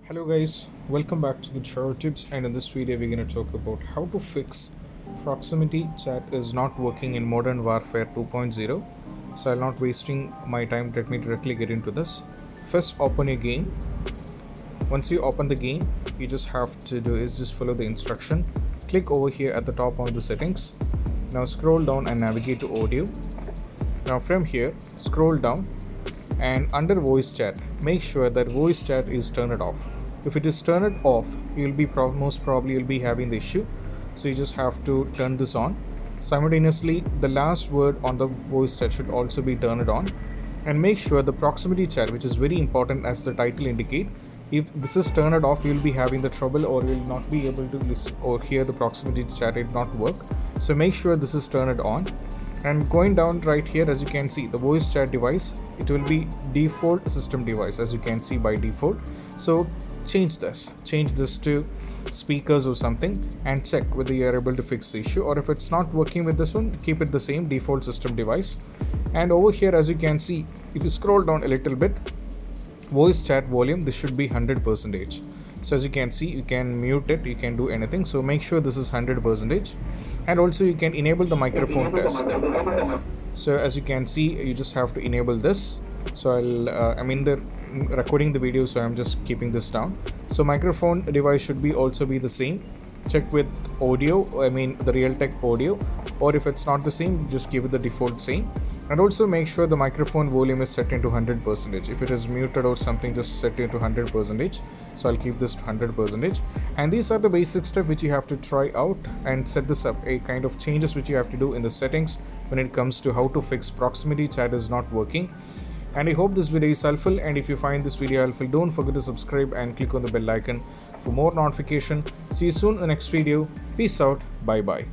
Hello guys, welcome back to Good Shower Tips, and in this video we're going to talk about how to fix proximity chat is not working in Modern Warfare 2.0. So I'll not wasting my time, let me directly get into this. First open your game. Once you open the game, you just have to do is just follow the instruction. Click over here at the top on the settings. Now scroll down and navigate to audio. Now from here scroll down and under voice chat make sure that voice chat is turned off. If it is turned off, you'll be most probably you'll be having the issue, so you just have to turn this on. Simultaneously the last word on the voice chat should also be turned on, and make sure the proximity chat, which is very important as the title indicate, if this is turned off you'll be having the trouble or you'll not be able to listen or hear the proximity chat, it not work. So make sure this is turned on. And going down right here, as you can see the voice chat device, it will be default system device as you can see by default. So change this to speakers or something and check whether you are able to fix the issue, or if it's not working with this one, keep it the same default system device. And over here as you can see, if you scroll down a little bit, voice chat volume, this should be 100%. so as you can see, you can mute it, you can do anything, so make sure this is 100%. And also you can enable the microphone test. So as you can see, you just have to enable this. So I'm in the recording the video, so I'm just keeping this down. So microphone device should be also be the same. Check with audio, the Realtek audio, or if it's not the same, just give it the default same. And also make sure the microphone volume is set into 100%. If it is muted or something, just set it to 100%. So I'll keep this to 100%. And these are the basic steps which you have to try out and set this up, a kind of changes which you have to do in the settings when it comes to how to fix proximity chat is not working. And I hope this video is helpful, and if you find this video helpful, don't forget to subscribe and click on the bell icon for more notification. See you soon in the next video. Peace out. Bye bye.